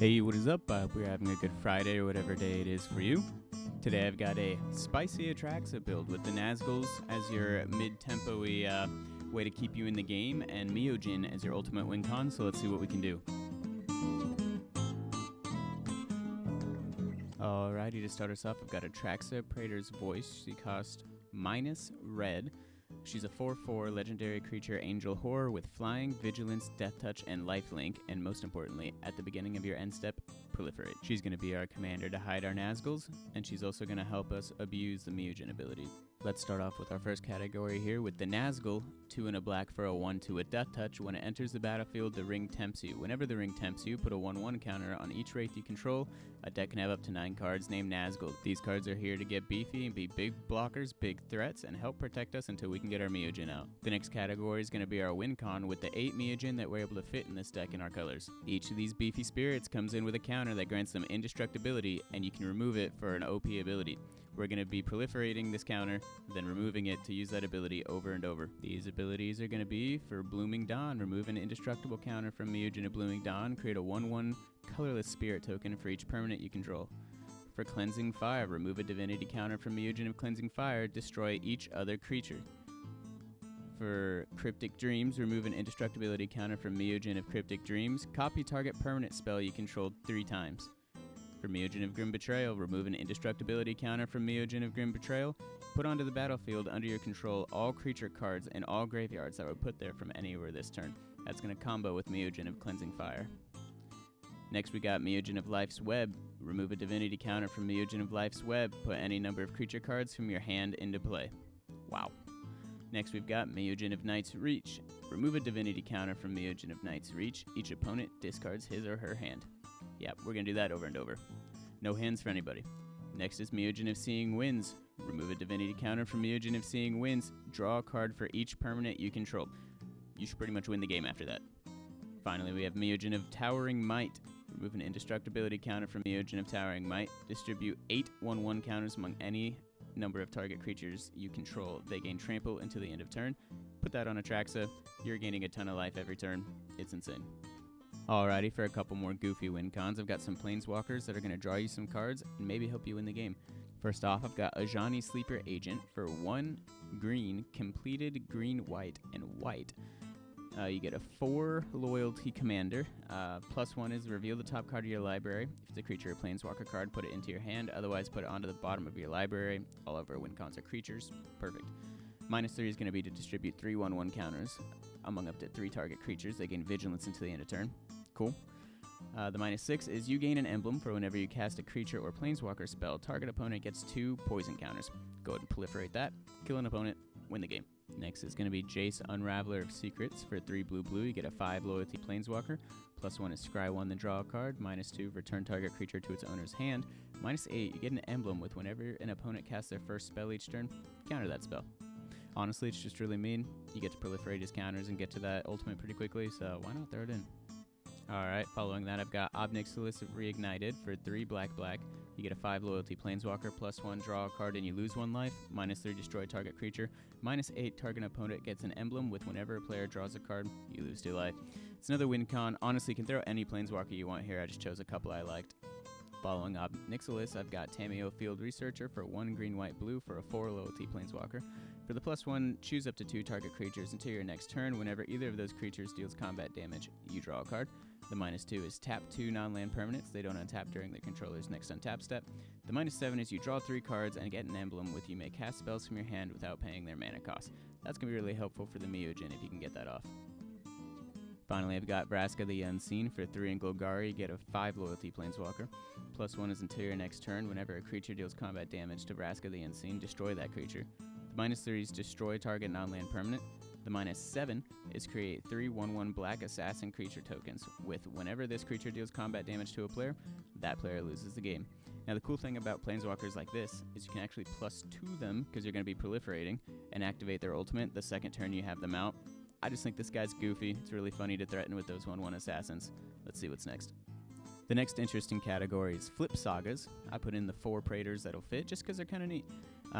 Hey, what is up? I hope you're having a good Friday or whatever day it is for you. Today I've got a spicy Atraxa build with the Nazguls as your mid-tempo-y way to keep you in the game, and Myojin as your ultimate win con, so let's see what we can do. Alrighty, to start us off, I've got Atraxa, Praetors Voice. She costs -red. She's a 4/4 legendary creature angel horror with flying, vigilance, death touch, and lifelink, and most importantly, at the beginning of your end step, Proliferate. She's going to be our commander to hide our Nazguls, and she's also going to help us abuse the Myojin ability. Let's start off with our first category here with the Nazgûl, 2 and a black for a 1/2 with death touch. When it enters the battlefield, the ring tempts you. Whenever the ring tempts you, put a 1/1 counter on each wraith you control. A deck can have up to 9 cards named Nazgûl. These cards are here to get beefy and be big blockers, big threats, and help protect us until we can get our Myojin out. The next category is going to be our win con with the 8 Myojin that we're able to fit in this deck in our colors. Each of these beefy spirits comes in with a counter that grants them indestructibility, and you can remove it for an OP ability. We're going to be proliferating this counter, then removing it to use that ability over and over. These abilities are going to be for Blooming Dawn, remove an indestructible counter from Myojin of Blooming Dawn, create a 1/1 colorless spirit token for each permanent you control. For Cleansing Fire, remove a divinity counter from Myojin of Cleansing Fire, destroy each other creature. For Cryptic Dreams, remove an indestructibility counter from Myojin of Cryptic Dreams, copy target permanent spell you controlled 3 times. For Myojin of Grim Betrayal, remove an indestructibility counter from Myojin of Grim Betrayal. Put onto the battlefield under your control all creature cards and all graveyards that were put there from anywhere this turn. That's going to combo with Myojin of Cleansing Fire. Next we got Myojin of Life's Web. Remove a divinity counter from Myojin of Life's Web. Put any number of creature cards from your hand into play. Wow. Next we've got Myojin of Night's Reach. Remove a divinity counter from Myojin of Night's Reach. Each opponent discards his or her hand. Yep, we're going to do that over and over. No hands for anybody. Next is Myojin of Seeing Winds. Remove a divinity counter from Myojin of Seeing Winds. Draw a card for each permanent you control. You should pretty much win the game after that. Finally, we have Myojin of Towering Might. Remove an indestructibility counter from Myojin of Towering Might. Distribute 8 1/1 counters among any number of target creatures you control. They gain trample until the end of turn. Put that on Atraxa. You're gaining a ton of life every turn. It's insane. Alrighty, for a couple more goofy win cons, I've got some Planeswalkers that are going to draw you some cards and maybe help you win the game. First off, I've got Ajani Sleeper Agent for 1 green, completed green, white, and white. You get a 4 loyalty commander. +1 is reveal the top card of your library. If it's a creature or Planeswalker card, put it into your hand. Otherwise, put it onto the bottom of your library. All of our win cons are creatures. Perfect. -3 is going to be to distribute 3 1/1 counters among up to 3 target creatures. They gain vigilance until the end of turn. Cool. The -6 is you gain an emblem for whenever you cast a creature or Planeswalker spell. Target opponent gets 2 poison counters. Go ahead and proliferate that. Kill an opponent. Win the game. Next is going to be Jace, Unraveler of Secrets for 3 blue. You get a 5 loyalty Planeswalker. +1 is scry 1, then draw a card. -2, return target creature to its owner's hand. -8, you get an emblem with whenever an opponent casts their first spell each turn, counter that spell. Honestly, it's just really mean. You get to proliferate his counters and get to that ultimate pretty quickly, so why not throw it in? Alright, following that, I've got Obnixilis Reignited for 3 black. You get a 5 loyalty Planeswalker, +1, draw a card and you lose 1 life. -3, destroy target creature. -8, target opponent gets an emblem with whenever a player draws a card, you lose 2 life. It's another win con. Honestly, you can throw any Planeswalker you want here. I just chose a couple I liked. Following Obnixilis, I've got Tameo Field Researcher for 1 green, white, blue for a 4 loyalty Planeswalker. For the +1, choose up to 2 target creatures until your next turn. Whenever either of those creatures deals combat damage, you draw a card. The -2 is tap 2 non-land permanents. They don't untap during their controller's next untap step. The -7 is you draw 3 cards and get an emblem with you may cast spells from your hand without paying their mana cost. That's going to be really helpful for the Myojin if you can get that off. Finally, I've got Vraska the Unseen for 3 and Golgari. You get a 5 loyalty Planeswalker. +1 is until your next turn. Whenever a creature deals combat damage to Vraska the Unseen, destroy that creature. The -3 is destroy target non-land permanent. The -7 is create 3 1/1 black assassin creature tokens with whenever this creature deals combat damage to a player, that player loses the game. Now the cool thing about Planeswalkers like this is you can actually +2 them because you're going to be proliferating and activate their ultimate the second turn you have them out. I just think this guy's goofy. It's really funny to threaten with those 1/1 assassins. Let's see what's next. The next interesting category is Flip Sagas. I put in the 4 Praetors that'll fit just because they're kind of neat.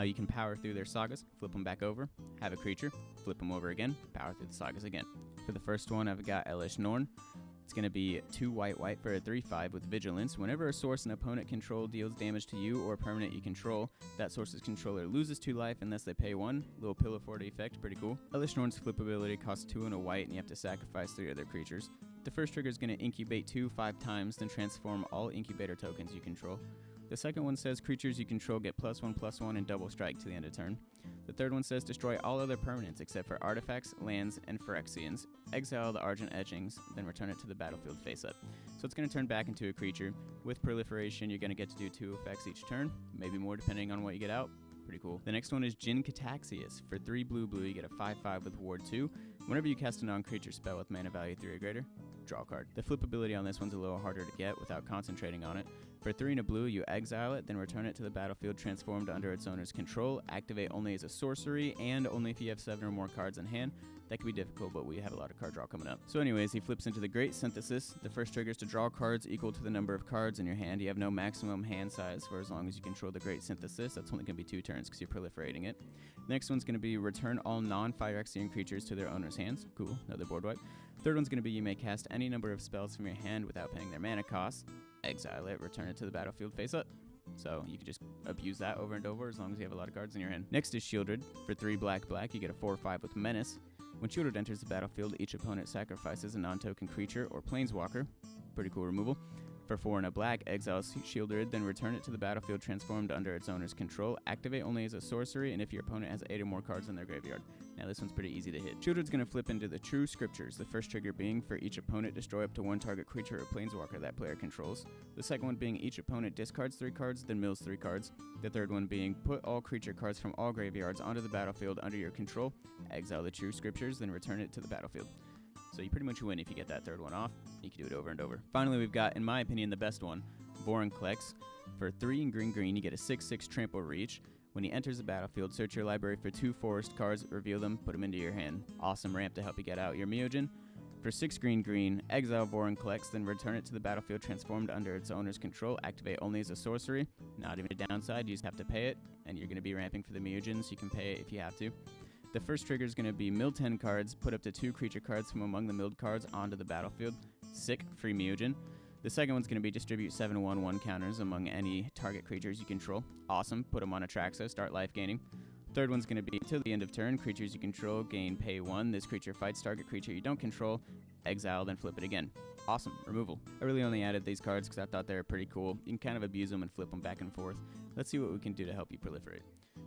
You can power through their sagas, flip them back over, have a creature, flip them over again, power through the sagas again. For the first one, I've got Elish Norn. It's going to be 2 white for a 3/5 with Vigilance. Whenever a source an opponent control deals damage to you or a permanent you control, that source's controller loses 2 life unless they pay 1. Little Pillow Fort effect, pretty cool. Elishnorn's flip ability costs 2 and a white, and you have to sacrifice 3 other creatures. The first trigger is going to incubate 2 5 times, then transform all incubator tokens you control. The second one says creatures you control get +1/+1 and double strike to the end of turn. The third one says destroy all other permanents except for artifacts, lands, and Phyrexians. Exile the Argent Etchings, then return it to the battlefield face up. So it's going to turn back into a creature. With Proliferation, you're going to get to do 2 effects each turn, maybe more depending on what you get out. Pretty cool. The next one is Jin Cataxius. For 3 blue, you get a 5/5 with Ward 2. Whenever you cast a non-creature spell with mana value 3 or greater, draw a card. The flip ability on this one's a little harder to get without concentrating on it. For 3 and a blue, you exile it, then return it to the battlefield transformed under its owner's control. Activate only as a sorcery, and only if you have 7 or more cards in hand. That can be difficult, but we have a lot of card draw coming up. So anyways, he flips into the Great Synthesis. The first trigger is to draw cards equal to the number of cards in your hand. You have no maximum hand size for as long as you control the Great Synthesis. That's only going to be 2 turns because you're proliferating it. The next one's going to be return all non-Phyrexian creatures to their owner's hands. Cool, another board wipe. Third one's going to be you may cast any number of spells from your hand without paying their mana costs. Exile it, return it to the battlefield face up. So you can just abuse that over and over as long as you have a lot of cards in your hand. Next is Shieldred. For 3 black, you get a 4/5 with Menace. When Shieldred enters the battlefield, each opponent sacrifices a non-token creature or Planeswalker. Pretty cool removal. For 4 and a black, exile Shieldred, then return it to the battlefield transformed under its owner's control. Activate only as a sorcery, and if your opponent has 8 or more cards in their graveyard. Now this one's pretty easy to hit. Shieldred's going to flip into the True Scriptures, the first trigger being for each opponent destroy up to 1 target creature or Planeswalker that player controls. The second one being each opponent discards 3 cards, then mills 3 cards. The third one being put all creature cards from all graveyards onto the battlefield under your control. Exile the True Scriptures, then return it to the battlefield. So you pretty much win if you get that third one off. You can do it over and over. Finally, we've got, in my opinion, the best one, Vorinclex. For 3 and green, you get a 6/6 trample reach. When he enters the battlefield, search your library for 2 forest cards, reveal them, put them into your hand. Awesome ramp to help you get out your Myojin. For 6 green, exile Vorinclex, then return it to the battlefield transformed under its owner's control. Activate only as a sorcery. Not even a downside, you just have to pay it, and you're going to be ramping for the Myojin, so you can pay it if you have to. The first trigger is going to be mill 10 cards, put up to 2 creature cards from among the milled cards onto the battlefield. Sick, free Myojin. The second one's going to be distribute 7 1/1 counters among any target creatures you control. Awesome, put them on Atraxa, start life gaining. Third one's going to be till the end of turn, creatures you control gain pay 1. This creature fights target creature you don't control, exile, then flip it again. Awesome, removal. I really only added these cards because I thought they were pretty cool. You can kind of abuse them and flip them back and forth. Let's see what we can do to help you proliferate.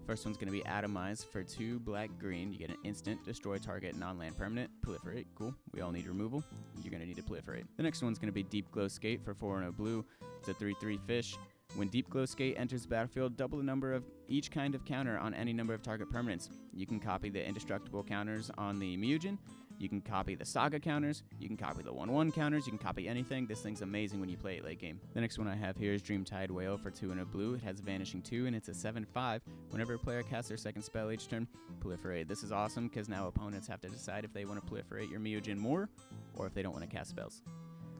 First one's going to be Atomize. For 2 black-green, you get an instant, destroy target non-land permanent, proliferate. Cool. We all need removal. You're going to need to proliferate. The next one's going to be Deep Glow Skate. For 4 and a blue, it's a 3/3 fish. When Deep Glow Skate enters the battlefield, double the number of each kind of counter on any number of target permanents. You can copy the indestructible counters on the Myojin. You can copy the Saga counters, you can copy the 1/1 counters, you can copy anything. This thing's amazing when you play it late game. The next one I have here is Dreamtide Whale. For 2 and a blue. It has Vanishing 2, and it's a 7/5. Whenever a player casts their second spell each turn, proliferate. This is awesome because now opponents have to decide if they want to proliferate your Myojin more, or if they don't want to cast spells.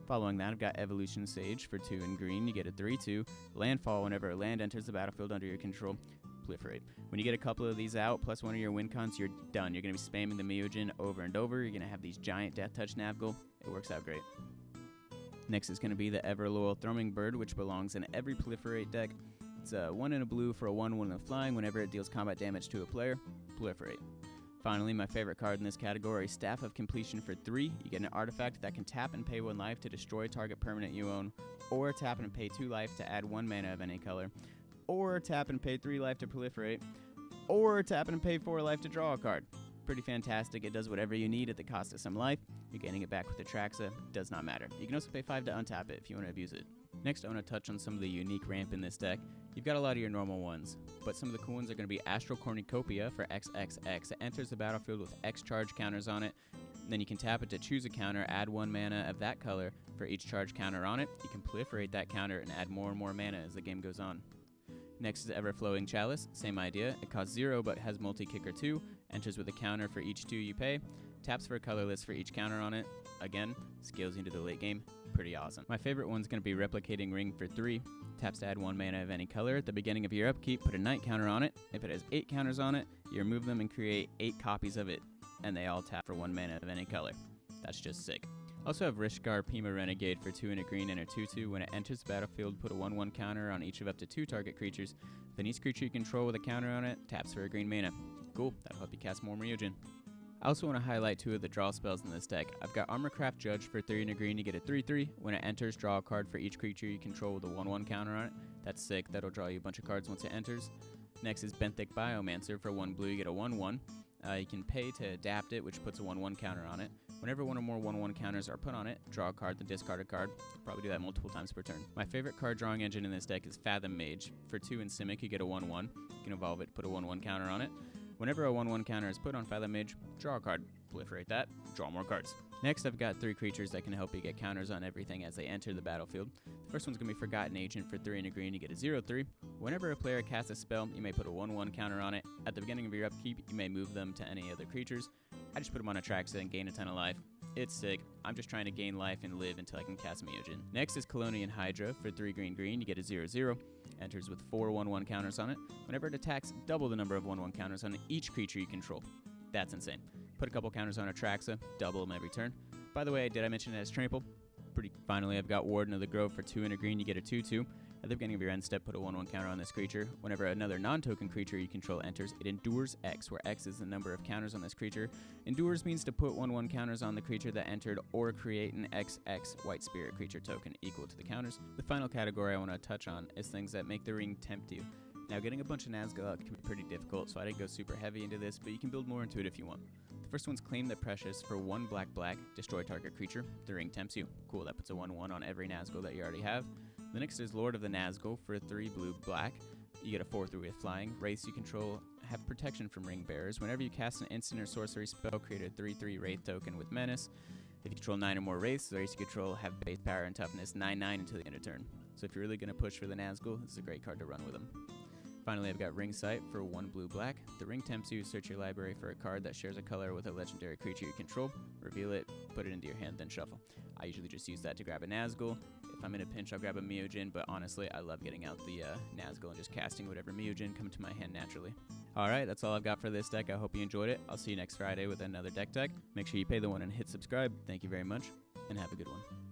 Following that, I've got Evolution Sage. For 2 and green, you get a 3/2. Landfall. Whenever a land enters the battlefield under your control, proliferate. When you get a couple of these out, plus 1 of your win cons, you're done. You're going to be spamming the Myojin over and over. You're going to have these giant Death Touch Nazgûl. It works out great. Next is going to be the Ever Loyal Thrumming Bird, which belongs in every Proliferate deck. It's a 1 and a blue for a 1/1 and flying. Whenever it deals combat damage to a player, proliferate. Finally, my favorite card in this category, Staff of Completion. For 3, you get an artifact that can tap and pay 1 life to destroy target permanent you own, or tap and pay 2 life to add 1 mana of any color, or tap and pay 3 life to proliferate, or tap and pay 4 life to draw a card. Pretty fantastic. It does whatever you need at the cost of some life. You're getting it back with Atraxa. Does not matter. You can also pay 5 to untap it if you want to abuse it. Next, I want to touch on some of the unique ramp in this deck. You've got a lot of your normal ones, but some of the cool ones are going to be Astral Cornucopia for XXX. It enters the battlefield with X charge counters on it. Then you can tap it to choose a counter, add 1 mana of that color for each charge counter on it. You can proliferate that counter and add more and more mana as the game goes on. Next is Everflowing Chalice. Same idea. It costs 0 but has multi-kicker 2. Enters with a counter for each 2 you pay. Taps for a colorless for each counter on it. Again, scales you into the late game. Pretty awesome. My favorite one's going to be Replicating Ring. For 3. Taps to add 1 mana of any color. At the beginning of your upkeep, put a night counter on it. If it has 8 counters on it, you remove them and create 8 copies of it. And they all tap for 1 mana of any color. That's just sick. Also have Rishgar Pima Renegade for 2 and a green and a 2/2. When it enters the battlefield, put a 1/1 counter on each of up to 2 target creatures. Then each creature you control with a counter on it taps for a green mana. Cool, that'll help you cast more Myojin. I also want to highlight 2 of the draw spells in this deck. I've got Armorcraft Judge for 3 and a green, you get a 3/3. When it enters, draw a card for each creature you control with a 1/1 counter on it. That's sick, that'll draw you a bunch of cards once it enters. Next is Benthic Biomancer for 1 blue, you get a 1/1. You can pay to adapt it, which puts a 1/1 counter on it. Whenever 1 or more 1/1 counters are put on it, draw a card, then discard a card. Probably do that multiple times per turn. My favorite card drawing engine in this deck is Fathom Mage. For 2 and Simic, you get a 1/1. You can evolve it, put a 1/1 counter on it. Whenever a 1/1 counter is put on Fathom Mage, draw a card, proliferate that, draw more cards. Next, I've got 3 creatures that can help you get counters on everything as they enter the battlefield. The first one's going to be Forgotten Agent for 3 and a green, you get a 0/3. Whenever a player casts a spell, you may put a 1/1 counter on it. At the beginning of your upkeep, you may move them to any other creatures. I just put them on Atraxa and gain a ton of life. It's sick. I'm just trying to gain life and live until I can cast Myojin. Next is Colonian Hydra for 3 green, you get a 0/0. Enters with 4 1/1 counters on it. Whenever it attacks, double the number of 1/1 counters on each creature you control. That's insane. Put a couple counters on Atraxa, double them every turn. By the way, did I mention it has trample? Finally, I've got Warden of the Grove for 2 and a green, you get a 2/2. At the beginning of your end step, put a 1/1 counter on this creature. Whenever another non-token creature you control enters, it endures X, where X is the number of counters on this creature. Endures means to put 1/1 counters on the creature that entered, or create an XX white spirit creature token equal to the counters. The final category I want to touch on is things that make the Ring-tempt you. Now, getting a bunch of Nazgûl out can be pretty difficult, so I didn't go super heavy into this, but you can build more into it if you want. The first one's Claim the Precious for 1 black, destroy target creature. The ring tempts you. Cool, that puts a 1/1 on every Nazgûl that you already have. The next is Lord of the Nazgûl for 3 black. You get a 4/3 with flying. Wraiths you control have protection from ring bearers. Whenever you cast an instant or sorcery spell, create a 3/3 wraith token with menace. If you control 9 or more wraiths, the wraiths you control have base power and toughness 9/9 until the end of turn. So if you're really going to push for the Nazgûl, this is a great card to run with them. Finally, I've got Ring Sight for 1 black. The ring tempts you. Search your library for a card that shares a color with a legendary creature you control. Reveal it, put it into your hand, then shuffle. I usually just use that to grab a Nazgûl. If I'm in a pinch, I'll grab a Myojin, but honestly, I love getting out the Nazgûl and just casting whatever Myojin come to my hand naturally. Alright, that's all I've got for this deck. I hope you enjoyed it. I'll see you next Friday with another deck tag. Make sure you pay the one and hit subscribe. Thank you very much, and have a good one.